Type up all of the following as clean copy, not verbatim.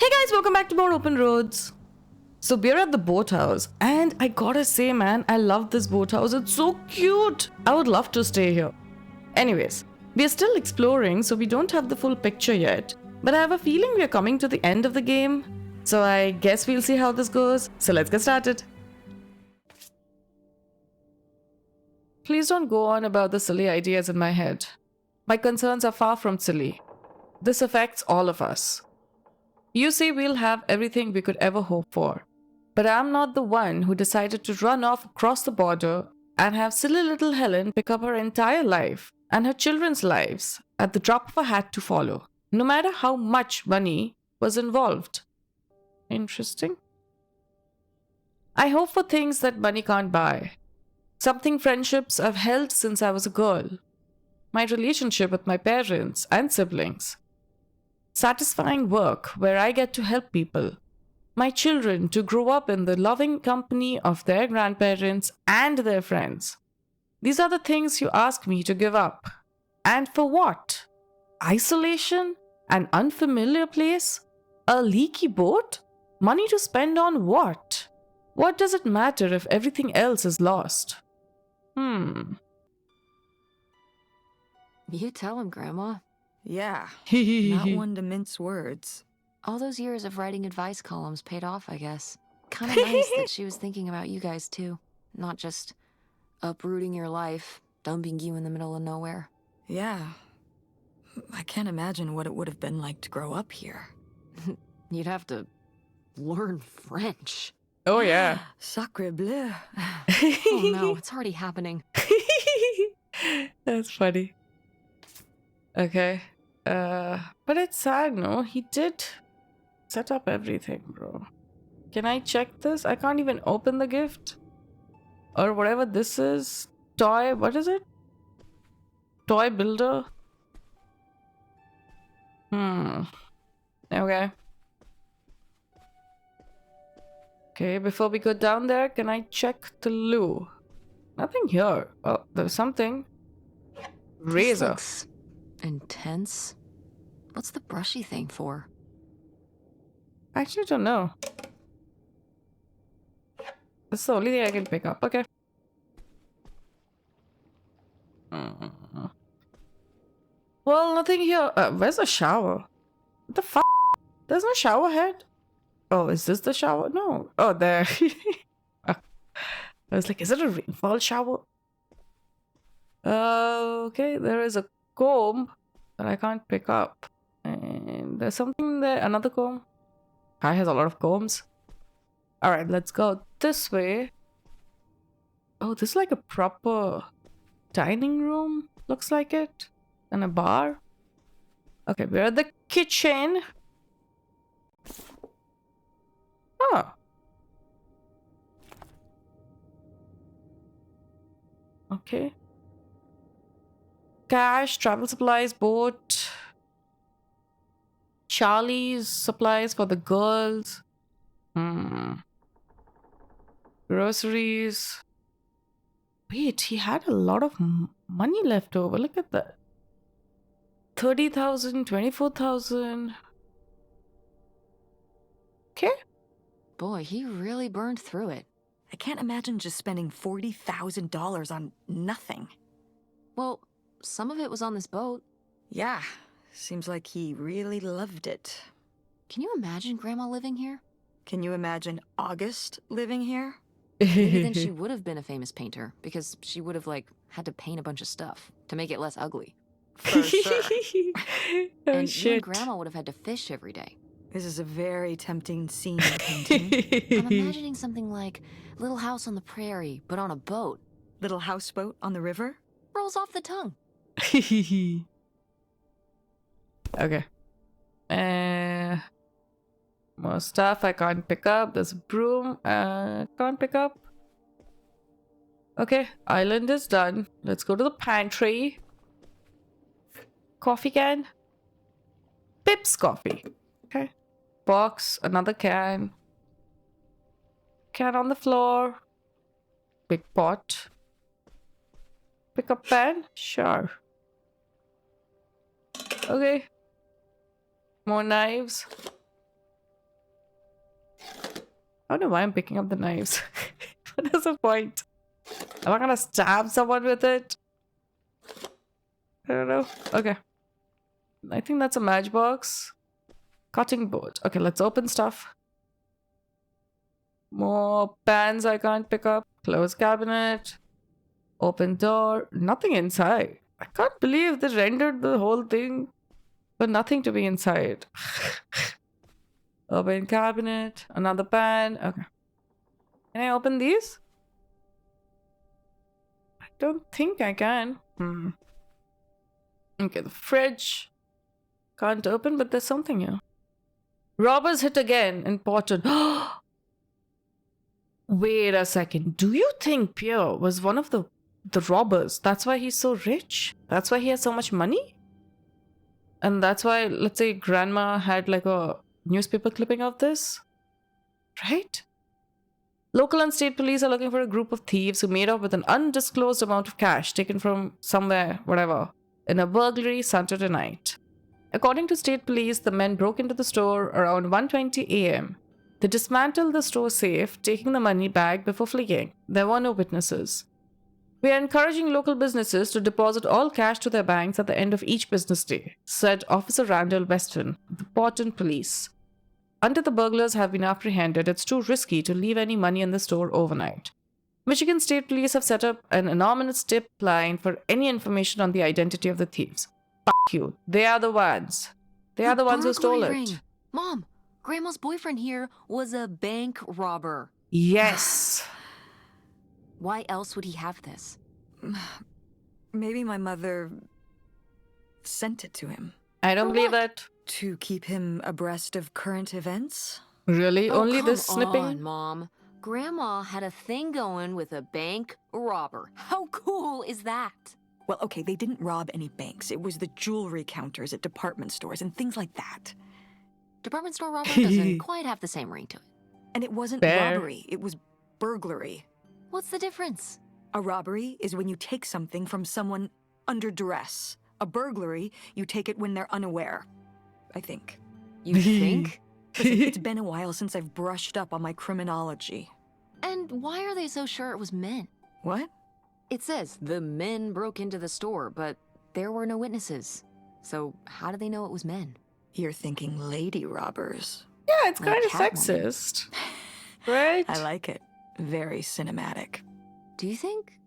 Hey guys, welcome back to more Open Roads. So we're at the boathouse and I gotta say man, I love this boathouse. It's so cute. I would love to stay here. Anyways, we are still exploring so we don't have the full picture yet. But I have a feeling we are coming to the end of the game. So I guess we'll see how this goes. So let's get started. Please don't go on about the silly ideas in my head. My concerns are far from silly. This affects all of us. You say we'll have everything we could ever hope for. But I'm not the one who decided to run off across the border and have silly little Helen pick up her entire life and her children's lives at the drop of a hat to follow, no matter how much money was involved. Interesting. I hope for things that money can't buy. Something friendships I've held since I was a girl. My relationship with my parents and siblings. Satisfying work where I get to help people. My children to grow up in the loving company of their grandparents and their friends. These are the things you ask me to give up. And for what? Isolation? An unfamiliar place? A leaky boat? Money to spend on what? What does it matter if everything else is lost? You tell him, Grandma. Yeah, not one to mince words. All those years of writing advice columns paid off, I guess. Kinda nice that she was thinking about you guys, too. Not just uprooting your life, dumping you in the middle of nowhere. Yeah. I can't imagine what it would have been like to grow up here. You'd have to learn French. Oh yeah. Sacre bleu. Oh no, it's already happening. That's funny. Okay. But it's sad, no? He did set up everything, bro. Can I check this? I can't even open the gift. Or whatever this is. Toy, what is it? Toy builder? Okay. Okay, before we go down there, can I check the loo? Nothing here. Oh, there's something. Razor. This looks intense. What's the brushy thing for? I actually don't know. That's the only thing I can pick up. Okay. Well, nothing here. Where's the shower? What the fuck? There's no shower head? Oh, is this the shower? No. Oh, there. I was like, is it a rainfall shower? Okay, there is a comb that I can't pick up. And there's something there. Another comb. Guy has a lot of combs. Alright, let's go this way. Oh, this is like a proper dining room. Looks like it. And a bar. Okay, we're at the kitchen. Oh. Okay. Cash, travel supplies, boat. Charlie's supplies for the girls. Groceries. Wait, he had a lot of money left over. Look at that. 30,000, 24,000. Okay. Boy, he really burned through it. I can't imagine just spending $40,000 on nothing. Well, some of it was on this boat. Yeah, seems like he really loved it. Can you imagine Grandma living here? Can you imagine August living here? Maybe then she would have been a famous painter, because she would have, had to paint a bunch of stuff to make it less ugly. For sure. Oh, and you shit. and Grandma would have had to fish every day. This is a very tempting scene painting. I'm imagining something like Little House on the Prairie, but on a boat. Little houseboat on the river? Rolls off the tongue. Okay. More stuff I can't pick up. There's a broom. Can't pick up. Okay, island is done. Let's go to the pantry. Coffee can. Pip's coffee. Okay. Box, another can. Can on the floor. Big pot. Pick up pen? Sure. Okay. More knives. I don't know why I'm picking up the knives. What is the point? Am I gonna stab someone with it? I don't know. Okay. I think that's a matchbox. Cutting board. Okay, let's open stuff. More pans I can't pick up. Close cabinet. Open door. Nothing inside. I can't believe they rendered the whole thing but nothing to be inside. Open cabinet. Another pan. Okay. Can I open these? I don't think I can. Okay, the fridge. Can't open, but there's something here. Robbers hit again. Important. Wait a second. Do you think Pierre was one of the robbers? That's why he's so rich? That's why he has so much money? And that's why, let's say, grandma had like a newspaper clipping of this? Right? Local and state police are looking for a group of thieves who made off with an undisclosed amount of cash taken from somewhere, whatever, in a burglary Saturday night. According to state police, the men broke into the store around 1:20 a.m. They dismantled the store safe, taking the money bag before fleeing. There were no witnesses. We are encouraging local businesses to deposit all cash to their banks at the end of each business day, said Officer Randall Weston, the Portland Police. Until the burglars have been apprehended, it's too risky to leave any money in the store overnight. Michigan State Police have set up an anonymous tip line for any information on the identity of the thieves. F*** you. They are the ones. They are the ones who stole burglary it. ring. Mom, Grandma's boyfriend here was a bank robber. Yes. Why else would he have this? Maybe my mother sent it to him I don't For believe what? that. to keep him abreast of current events. Really? Oh, Only come this snipping? on, Mom. Grandma had a thing going with a bank robber. How cool is that? Well, okay, they didn't rob any banks. It was the jewelry counters at department stores and things like that. Department store robber doesn't quite have the same ring to it. And it wasn't Fair. robbery, it was burglary. What's the difference? A robbery is when you take something from someone under duress. A burglary, you take it when they're unaware. I think. You think? Listen, it's been a while since I've brushed up on my criminology. And why are they so sure it was men? What? It says the men broke into the store, but there were no witnesses. So how do they know it was men? You're thinking lady robbers. Yeah, it's Like kind of Catwoman. sexist. Right? I like it. Very cinematic. Do you think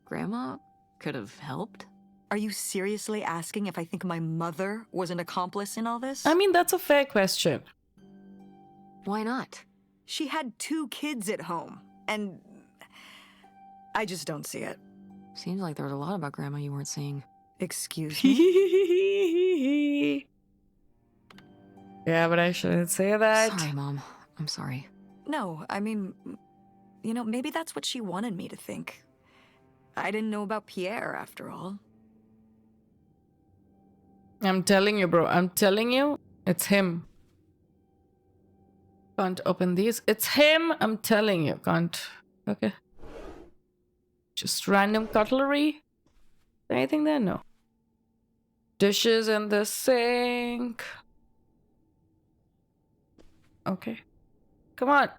Grandma could have helped? Are you seriously asking if I think my mother was an accomplice in all this? I mean, that's a fair question. Why not? She had 2 kids at home, and I just don't see it. Seems like there was a lot about Grandma you weren't seeing. Excuse me? Yeah, but I shouldn't say that. Sorry, Mom. I'm sorry. No, I mean, you know, maybe that's what she wanted me to think. I didn't know about Pierre, after all. I'm telling you, bro. I'm telling you, it's him. Can't open these. It's him. I'm telling you. Can't. Okay. Just random cutlery. Anything there? No. Dishes in the sink. Okay. Come on.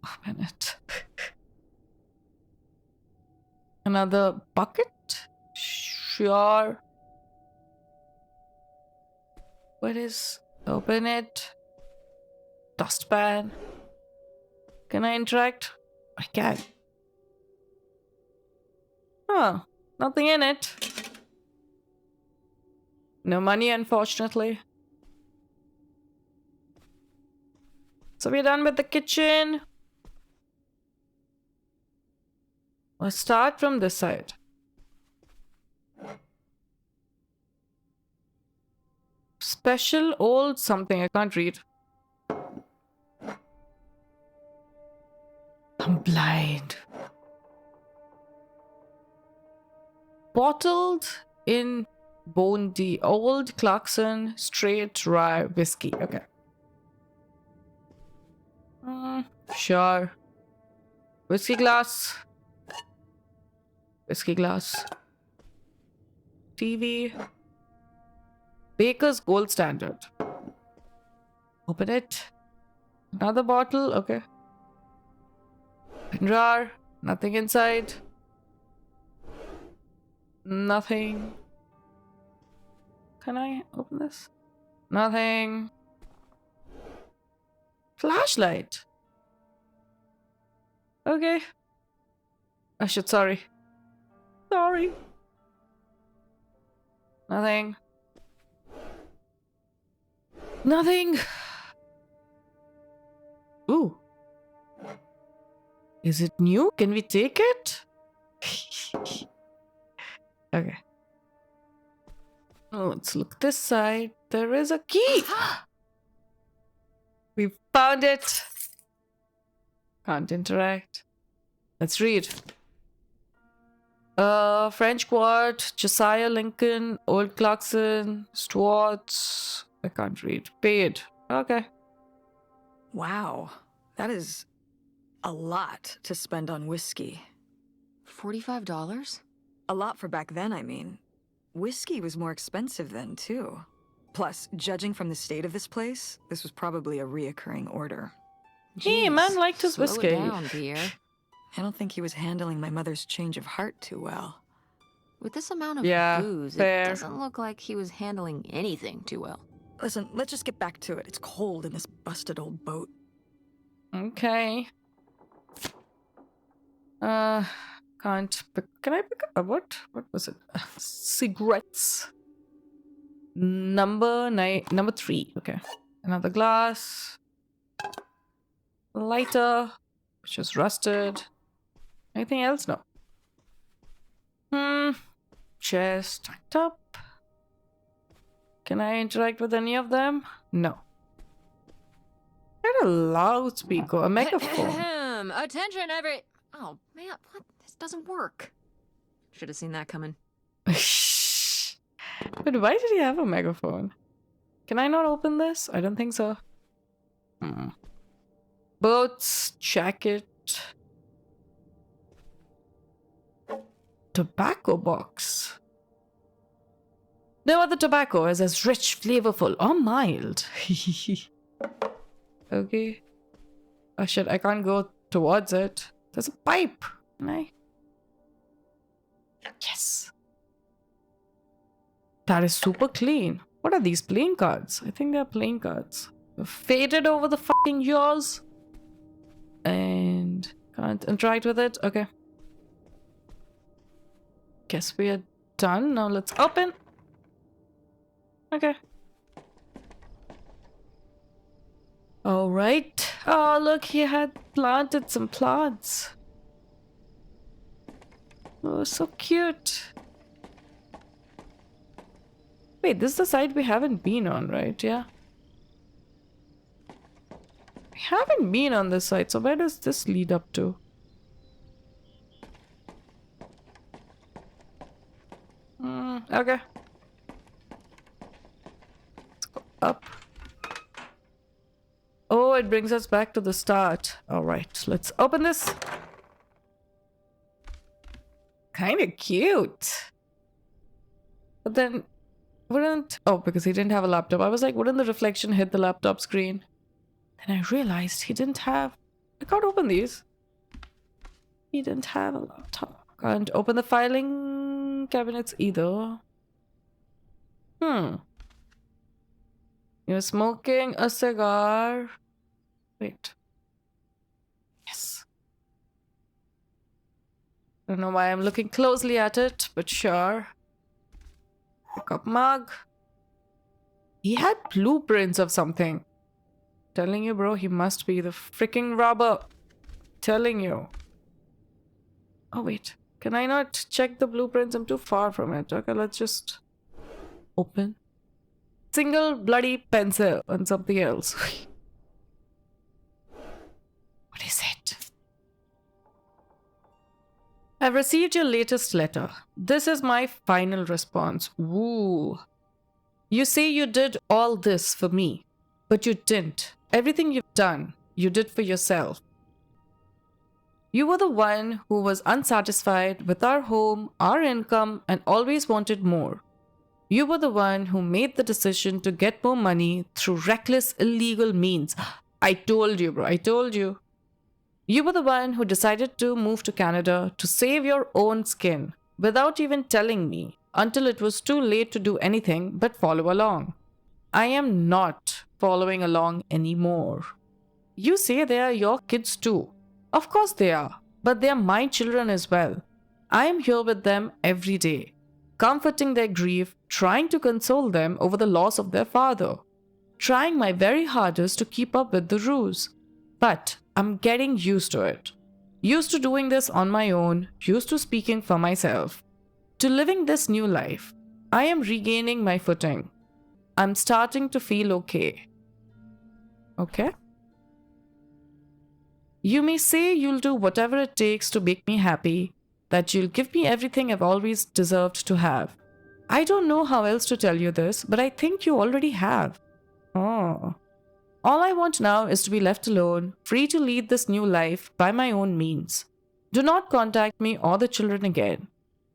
Open it. Another bucket? Sure. What is... Open it. Dustpan. Can I interact? I can. Oh, nothing in it. No money, unfortunately. So we're done with the kitchen. Let's start from this side. Special old something. I can't read. I'm blind. Bottled in Bondi, Old Clarkson Straight Rye Whiskey. Okay. Sure. Whiskey glass. Whiskey glass. TV. Baker's Gold Standard. Open it. Another bottle. Okay. Drawer. Nothing inside. Nothing. Can I open this? Nothing. Flashlight. Okay. Oh shit, sorry. Sorry. Nothing. Nothing. Ooh. Is it new? Can we take it? Okay. Oh, let's look this side. There is a key. We found it. Can't interact. Let's read. French Quart, Josiah Lincoln, Old Clarkson, Stuart's. I can't read. Paid. Okay. Wow, that is a lot to spend on whiskey. $45? A lot for back then, I mean. Whiskey was more expensive then, too. Plus, judging from the state of this place, this was probably a reoccurring order. Hey, man liked his Slow whiskey. it down, Pierre. I don't think he was handling my mother's change of heart too well. With this amount of Yeah, booze, fair. it doesn't look like he was handling anything too well. Listen, let's just get back to it. It's cold in this busted old boat. Okay. Can't pick. Can I pick up what? What was it? Cigarettes. Number 3. Okay. Another glass. Lighter, which is rusted. Anything else? No. Chest stacked up. Can I interact with any of them? No. Get a loudspeaker, a megaphone. Attention, Oh, man, what? This doesn't work. Should have seen that coming. But why did he have a megaphone? Can I not open this? I don't think so. Boots, jacket. Tobacco box. No other tobacco is as rich, flavorful, or mild. Okay. Oh shit, I can't go towards it. There's a pipe. Can I? Yes. That is super clean. What are these playing cards? I think they're playing cards. They're faded over the fucking years. And can't interact with it. Okay. Guess we are done. Now let's open. Okay. Alright. Oh, look, he had planted some plants. Oh, so cute. Wait, this is the side we haven't been on, right? Yeah. We haven't been on this side, so where does this lead up to? Okay. Let's go up. Oh, it brings us back to the start. Alright, let's open this. Kinda cute. But then, wouldn't... Oh, because he didn't have a laptop. I was like, wouldn't the reflection hit the laptop screen? Then I realized he didn't have... I can't open these. He didn't have a laptop. Can't open the filing cabinets either. You're smoking a cigar. Wait. Yes. I don't know why I'm looking closely at it, but sure. Pick up mug. He had blueprints of something. Telling you, bro, he must be the freaking robber. Telling you. Oh, wait. Can I not check the blueprints? I'm too far from it. Okay, let's just open. Single bloody pencil and something else. What is it? I've received your latest letter. This is my final response. Ooh. You say you did all this for me, but you didn't. Everything you've done, you did for yourself. You were the one who was unsatisfied with our home, our income, and always wanted more. You were the one who made the decision to get more money through reckless, illegal means. I told you, bro. I told you. You were the one who decided to move to Canada to save your own skin without even telling me until it was too late to do anything but follow along. I am not following along anymore. You say they are your kids too. Of course they are, but they are my children as well. I am here with them every day, comforting their grief, trying to console them over the loss of their father, trying my very hardest to keep up with the ruse. But I'm getting used to it. Used to doing this on my own, used to speaking for myself, to living this new life. I am regaining my footing. I'm starting to feel okay. Okay? You may say you'll do whatever it takes to make me happy, that you'll give me everything I've always deserved to have. I don't know how else to tell you this, but I think you already have. Oh. All I want now is to be left alone, free to lead this new life by my own means. Do not contact me or the children again.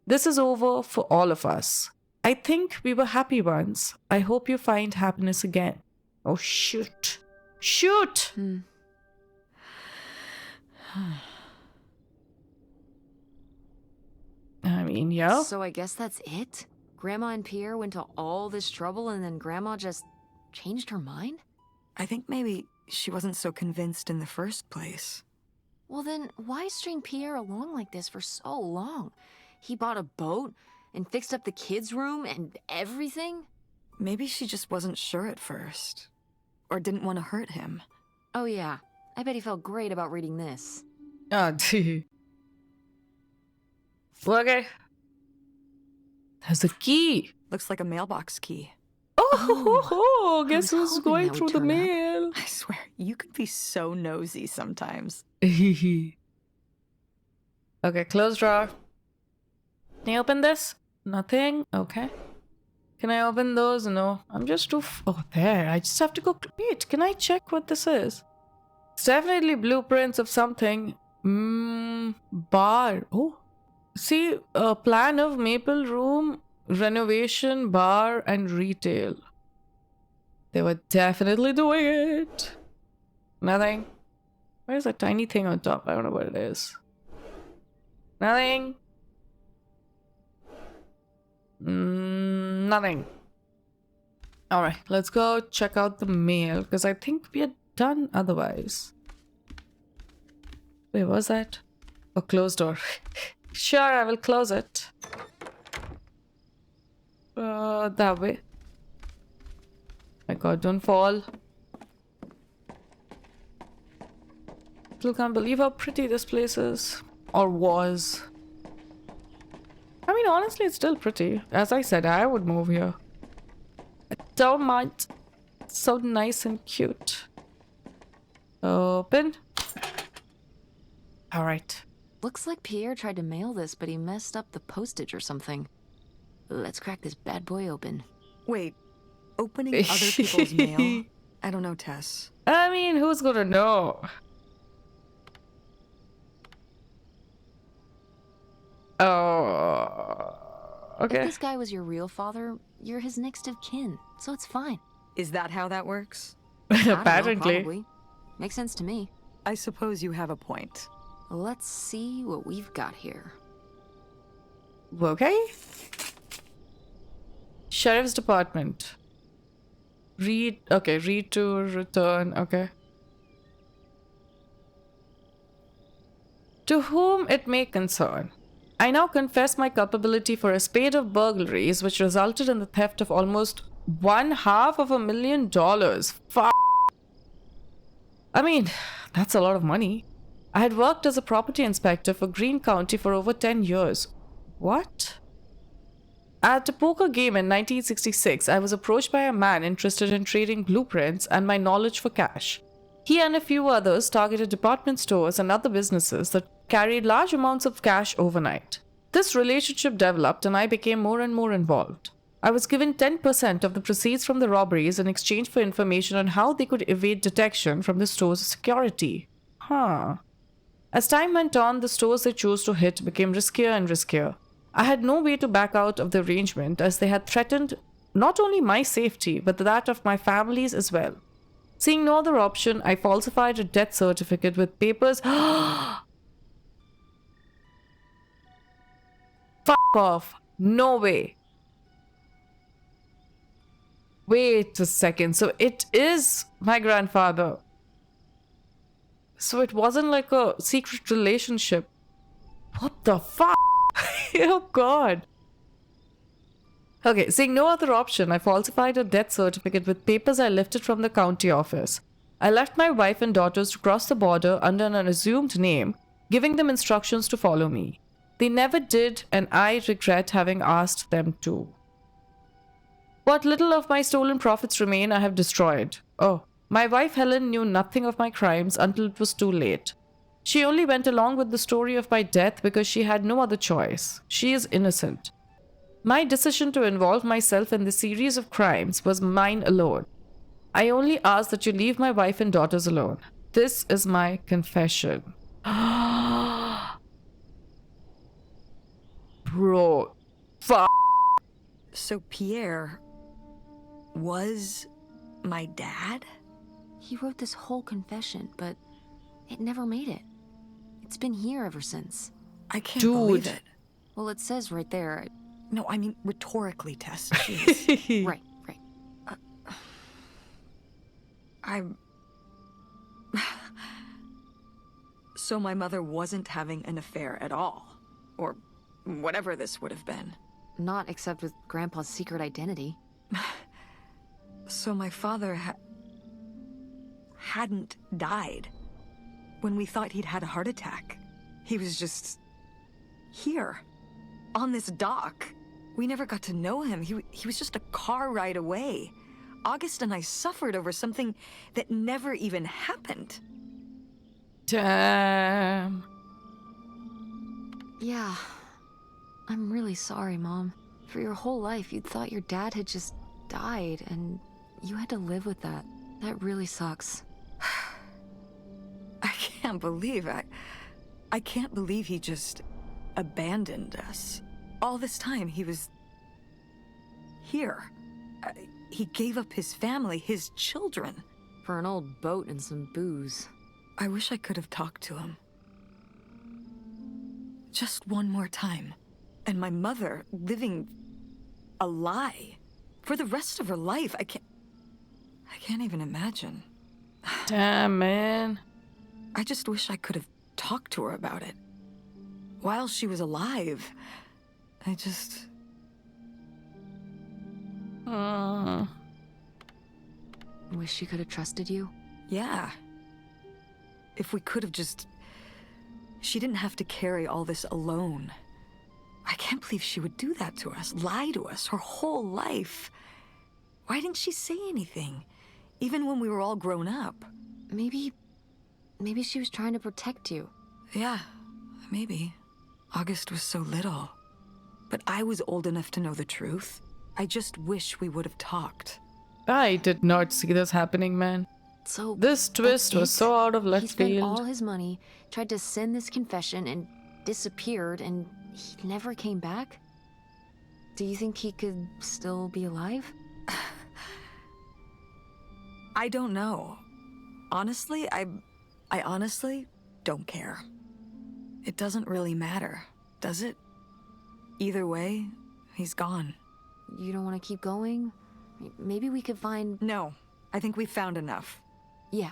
This is over for all of us. I think we were happy once. I hope you find happiness again. Oh, shoot. Shoot! I mean, yeah. So I guess that's it? Grandma and Pierre went to all this trouble and then Grandma just changed her mind? I think maybe she wasn't so convinced in the first place. Well then, why string Pierre along like this for so long? He bought a boat and fixed up the kids' room and everything? Maybe she just wasn't sure at first. Or didn't want to hurt him. Oh yeah, I bet he felt great about reading this. Oh, dude. Okay. There's a key. Looks like a mailbox key. Oh, guess I was who's hoping going that through would the turn up. mail? I swear, you could be so nosy sometimes. Okay, close drawer. Can you open this? Nothing? Okay. Can I open those? No. I'm just too... oh, there. I just have to go... wait, can I check what this is? It's definitely blueprints of something. Bar. Oh. See, a plan of maple room, renovation, bar, and retail. They were definitely doing it. Nothing. Where's that tiny thing on top? I don't know what it is. Nothing. Nothing. Alright, let's go check out the mail because I think we are done otherwise. Wait, what was that? Oh, closed door. Sure, I will close it. That way. My god, don't fall. Still can't believe how pretty this place is. Or was. I mean, honestly, it's still pretty. As I said, I would move here. I don't mind. It's so nice and cute. Open. Alright. Looks like Pierre tried to mail this, but he messed up the postage or something. Let's crack this bad boy open. Wait, opening other people's mail? I don't know, Tess. I mean, who's gonna know? Oh, okay. If this guy was your real father, you're his next of kin, so it's fine. Is that how that works? I don't know, Apparently. probably. Makes sense to me. I suppose you have a point. Let's see what we've got here. Okay. Sheriff's Department. Read. Okay, read to return. Okay. To whom it may concern. I now confess my culpability for a spate of burglaries which resulted in the theft of almost $500,000. Fuck. I mean, that's a lot of money. I had worked as a property inspector for Greene County for over 10 years. What? At a poker game in 1966, I was approached by a man interested in trading blueprints and my knowledge for cash. He and a few others targeted department stores and other businesses that carried large amounts of cash overnight. This relationship developed and I became more and more involved. I was given 10% of the proceeds from the robberies in exchange for information on how they could evade detection from the store's security. Huh. As time went on, the stores they chose to hit became riskier and riskier. I had no way to back out of the arrangement as they had threatened not only my safety but that of my family's as well. Seeing no other option, I falsified a death certificate with papers. Fuck off. No way. Wait a second. So it is my grandfather. So it wasn't like a secret relationship. What the fuck? Oh god. Okay, seeing no other option, I falsified a death certificate with papers I lifted from the county office. I left my wife and daughters to cross the border under an assumed name, giving them instructions to follow me. They never did, and I regret having asked them to. What little of my stolen profits remain, I have destroyed. Oh, my wife Helen knew nothing of my crimes until it was too late. She only went along with the story of my death because she had no other choice. She is innocent. My decision to involve myself in this series of crimes was mine alone. I only ask that you leave my wife and daughters alone. This is my confession. Bro, fuck. So Pierre was my dad? He wrote this whole confession, but it never made it. It's been here ever since. I can't believe Dude. it. Well, it says right there. No, I mean rhetorically, Tess. Jeez. Right. I'm... So my mother wasn't having an affair at all. Or whatever this would have been. Not except with Grandpa's secret identity. So my father hadn't died. When we thought he'd had a heart attack. He was just... here. On this dock. We never got to know him. He was just a car ride away. August and I suffered over something that never even happened. Damn. Yeah. I'm really sorry, Mom. For your whole life, you'd thought your dad had just died, and you had to live with that. That really sucks. I can't believe I can't believe he just abandoned us. All this time he was here. He gave up his family, his children. For an old boat and some booze. I wish I could have talked to him. Just one more time. And my mother living a lie for the rest of her life. I can't even imagine. Damn, man. I just wish I could have talked to her about it. While she was alive. I just... Wish she could have trusted you? Yeah. If we could have just... She didn't have to carry all this alone. I can't believe she would do that to us, lie to us, her whole life. Why didn't she say anything? Even when we were all grown up. Maybe she was trying to protect you. Yeah, maybe. August was so little. But I was old enough to know the truth. I just wish we would have talked. I did not see this happening, man. So This twist that's was it? so out of He left spent field. all his money, tried to send this confession, and disappeared, and he never came back? Do you think he could still be alive? I don't know. Honestly, I honestly don't care. It doesn't really matter, does it? Either way, he's gone. You don't want to keep going? Maybe we could find... No, I think we found enough. Yeah.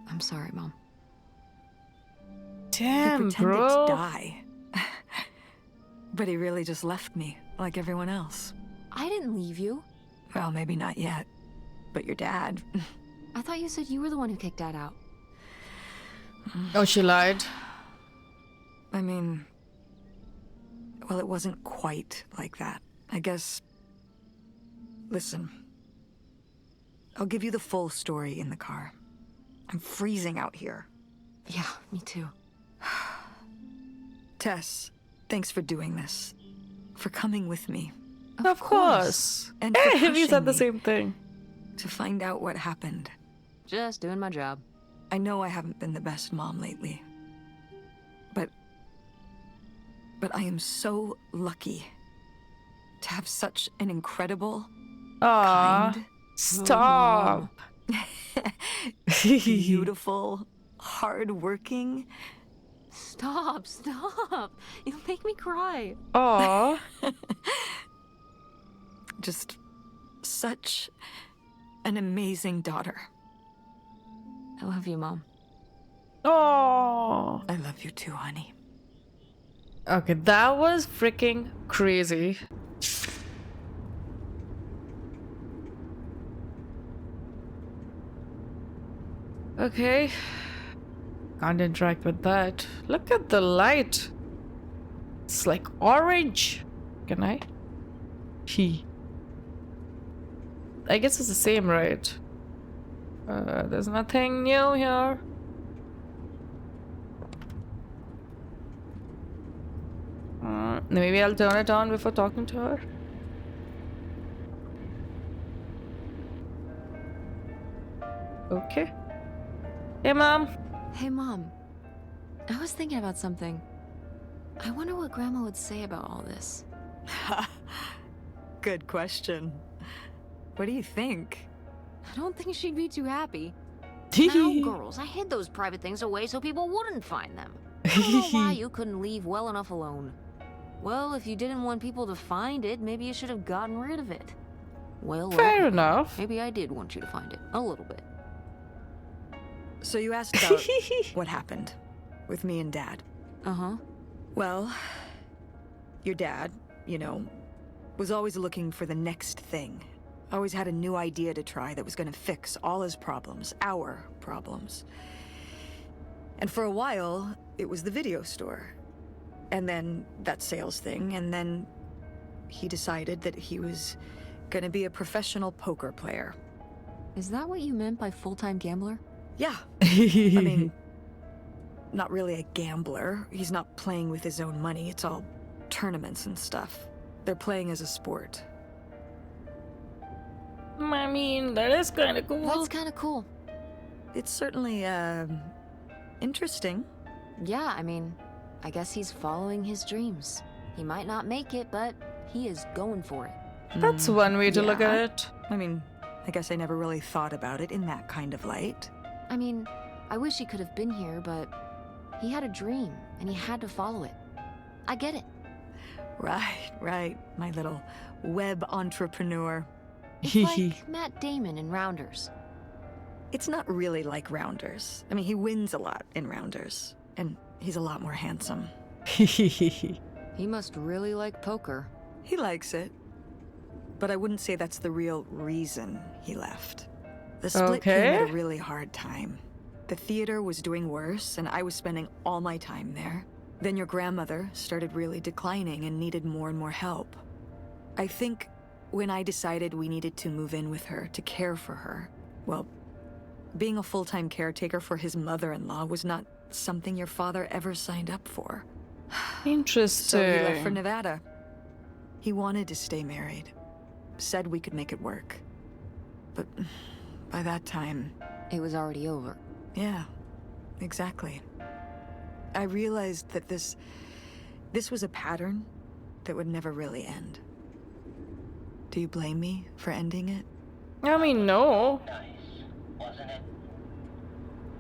I'm sorry, Mom. Damn, He pretended bro. to die. But he really just left me, like everyone else. I didn't leave you. Well, maybe not yet. But your dad... I thought you said you were the one who kicked Dad out. Oh, she lied. I mean... Well, it wasn't quite like that. I guess... Listen. I'll give you the full story in the car. I'm freezing out here. Yeah, me too. Tess, thanks for doing this. For coming with me. Of course. And for Hey, we pushing said the me same thing. to find out what happened. Just doing my job. I know I haven't been the best mom lately. But I am so lucky to have such an incredible, Aw, kind... stop. Beautiful, hardworking. Stop, stop. You'll make me cry. Aw. Just such an amazing daughter. I love you, Mom. Aw. I love you too, honey. Okay, that was freaking crazy. Okay. Can't interact with that. Look at the light. It's like orange. Can I? I guess it's the same, right? There's nothing new here. Maybe I'll turn it on before talking to her. Okay. Hey, Mom. Hey, Mom. I was thinking about something. I wonder what Grandma would say about all this. Good question. What do you think? I don't think she'd be too happy. Now, girls, I hid those private things away so people wouldn't find them. I don't know why you couldn't leave well enough alone. Well, if you didn't want people to find it, maybe you should have gotten rid of it. Well, Fair enough. maybe I did want you to find it. A little bit. So you asked about what happened with me and Dad. Uh-huh. Well, your dad, you know, was always looking for the next thing. Always had a new idea to try that was gonna fix all his problems, our problems. And for a while, it was the video store. And then that sales thing, and then he decided that he was gonna be a professional poker player. Is that what you meant by full-time gambler? Yeah. I mean, not really a gambler. He's not playing with his own money. It's all tournaments and stuff. They're playing as a sport. I mean, that is kind of cool. That's kind of cool. It's certainly, interesting. Yeah, I mean, I guess he's following his dreams. He might not make it, but he is going for it. That's one way to look at yeah. it. I mean, I guess I never really thought about it in that kind of light. I mean, I wish he could have been here, but he had a dream, and he had to follow it. I get it. Right, my little web entrepreneur. It's like Matt Damon in Rounders. It's not really like Rounders. I mean, he wins a lot in Rounders, and he's a lot more handsome. He must really like poker. He likes it. But I wouldn't say that's the real reason he left. The split came at a really hard time. The theater was doing worse, and I was spending all my time there. Then your grandmother started really declining and needed more and more help. I think when I decided we needed to move in with her to care for her, well, being a full-time caretaker for his mother-in-law was not something your father ever signed up for. Interesting. So he left for Nevada. He wanted to stay married. Said we could make it work. But by that time... It was already over. Yeah, exactly. I realized that this was a pattern that would never really end. Do you blame me for ending it? I mean, no. Nice, wasn't it?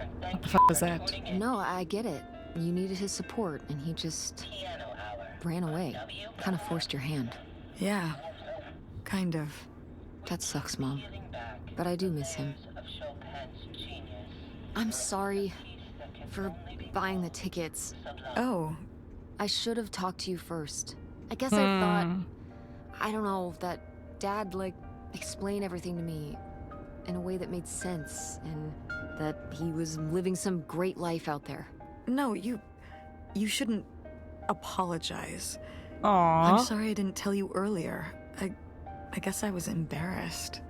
And What thank the you fuck for is that? tuning in No, I get it. You needed his support, and he just Piano Hour. ran away. Kind of forced your hand. Yeah, kind of. That sucks, Mom. Feeling back But I do miss him. of Chopin's genius. I'm sorry for buying the tickets. Oh, I should have talked to you first. I guess I thought, I don't know, that Dad, like, explained everything to me in a way that made sense, and that he was living some great life out there. no, you shouldn't apologize. Aww. I'm sorry I didn't tell you earlier. I guess I was embarrassed.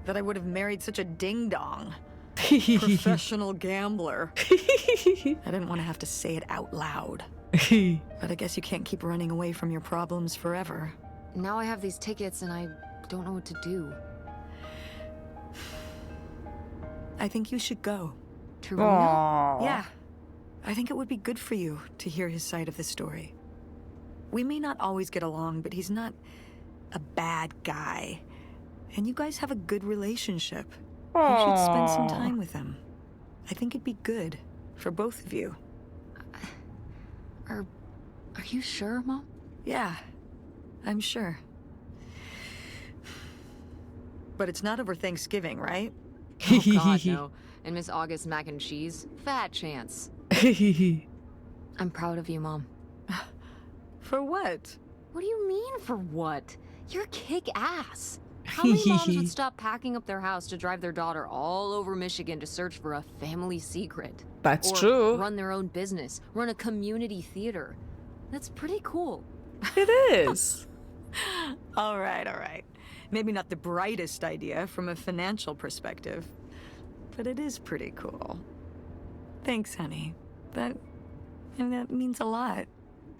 That I would have married such a ding-dong. Professional gambler. I didn't want to have to say it out loud. But I guess you can't keep running away from your problems forever. Now I have these tickets, and I don't know what to do. I think you should go. To Reno? Aww. Yeah. I think it would be good for you to hear his side of the story. We may not always get along, but he's not a bad guy. And you guys have a good relationship. You should spend some Aw. time with him. I think it'd be good for both of you. Are you sure, Mom? Yeah, I'm sure. But it's not over Thanksgiving, right? Oh God, no. And Miss August mac and cheese? Fat chance. I'm proud of you, Mom. For what? What do you mean, for what? You're kick-ass. How many moms would stop packing up their house to drive their daughter all over Michigan to search for a family secret? That's or true. Run their own business, run a community theater. That's pretty cool. It is. All right. Maybe not the brightest idea from a financial perspective, but it is pretty cool. Thanks, honey. That means a lot.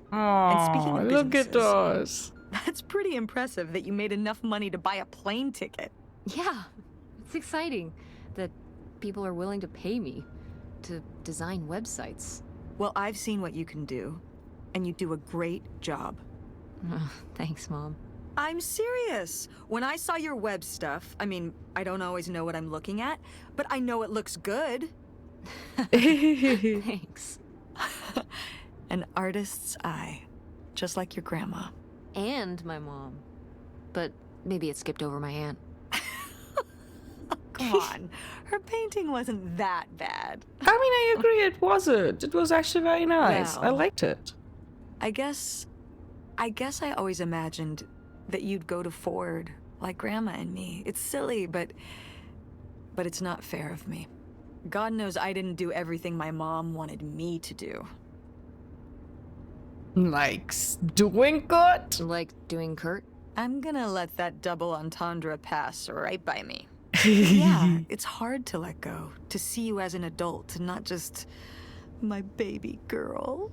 speaking Oh, of look at businesses- us. That's pretty impressive that you made enough money to buy a plane ticket. Yeah, it's exciting that people are willing to pay me to design websites. Well, I've seen what you can do, and you do a great job. Thanks, Mom. I'm serious. When I saw your web stuff, I mean, I don't always know what I'm looking at, but I know it looks good. Thanks. An artist's eye, just like your grandma. And my mom. But maybe it skipped over my aunt. Come on, her painting wasn't that bad. I mean, I agree, it wasn't. It was actually very nice. I Well. liked it. I guess I always imagined that you'd go to Ford like Grandma and me. It's silly, but it's not fair of me. God knows I didn't do everything my mom wanted me to do. Like, doing good? Like doing Kurt? I'm gonna let that double entendre pass right by me. Yeah, it's hard to let go, to see you as an adult and not just my baby girl.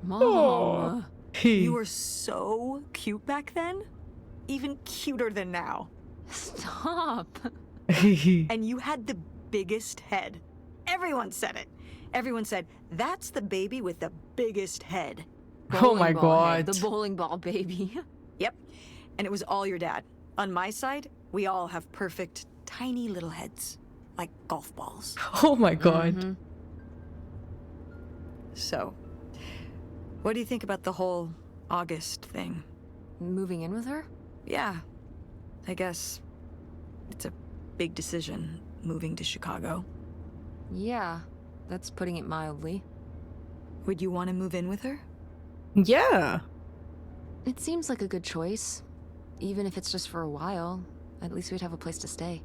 Mom. You were so cute back then, even cuter than now. Stop. And you had the biggest head. Everyone said it. Everyone said, that's the baby with the biggest head. Oh my Bowling ball head, god. the bowling ball baby. Yep. And it was all your dad. On my side, we all have perfect, tiny little heads. Like golf balls. Oh my god. Mhm. So, what do you think about the whole August thing? Moving in with her? Yeah, I guess it's a big decision, moving to Chicago. Yeah, that's putting it mildly. Would you want to move in with her? Yeah. It seems like a good choice. Even if it's just for a while, at least we'd have a place to stay.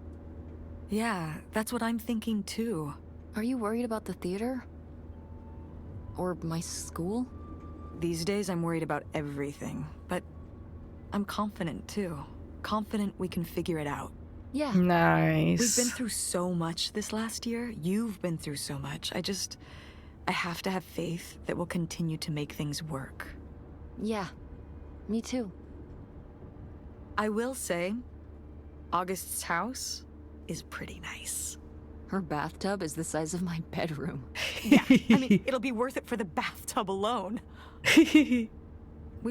Yeah, that's what I'm thinking too. Are you worried about the theater? Or my school? These days I'm worried about everything, but I'm confident too. Confident we can figure it out. Yeah. Nice. We've been through so much this last year. You've been through so much. I have to have faith that we'll continue to make things work. Yeah. Me too. I will say, August's house is pretty nice. Her bathtub is the size of my bedroom. Yeah, I mean, it'll be worth it for the bathtub alone. We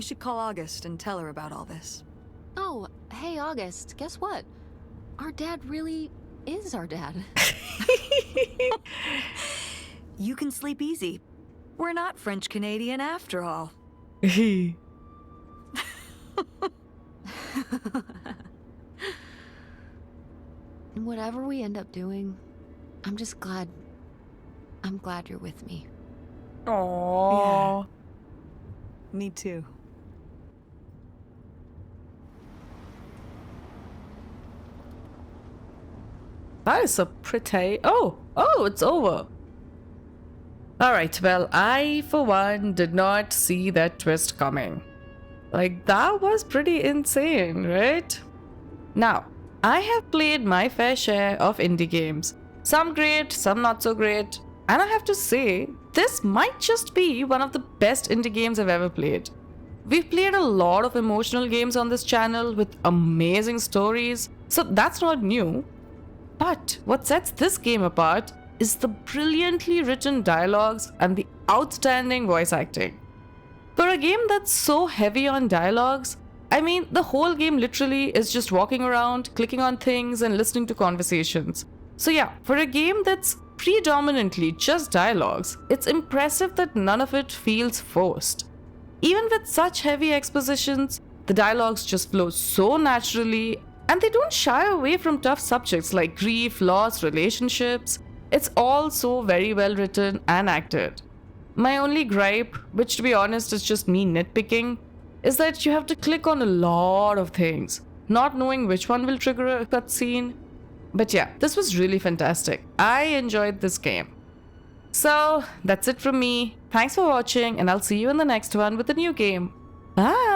should call August and tell her about all this. Oh, hey, August, guess what? Our dad really is our dad. You can sleep easy. We're not French-Canadian after all. Whatever we end up doing, I'm glad you're with me. Aww. Me too. That is a pretty... Oh, it's over. Alright, well, I, for one, did not see that twist coming. Like, that was pretty insane, right? Now, I have played my fair share of indie games. Some great, some not so great. And I have to say, this might just be one of the best indie games I've ever played. We've played a lot of emotional games on this channel with amazing stories, so that's not new. But what sets this game apart is the brilliantly written dialogues and the outstanding voice acting. For a game that's so heavy on dialogues, I mean, the whole game literally is just walking around, clicking on things and listening to conversations. So yeah, for a game that's predominantly just dialogues, it's impressive that none of it feels forced. Even with such heavy expositions, the dialogues just flow so naturally, and they don't shy away from tough subjects like grief, loss, relationships. It's all so very well written and acted. My only gripe, which to be honest is just me nitpicking, is that you have to click on a lot of things, not knowing which one will trigger a cutscene. But yeah, this was really fantastic. I enjoyed this game. So that's it from me. Thanks for watching, and I'll see you in the next one with a new game. Bye!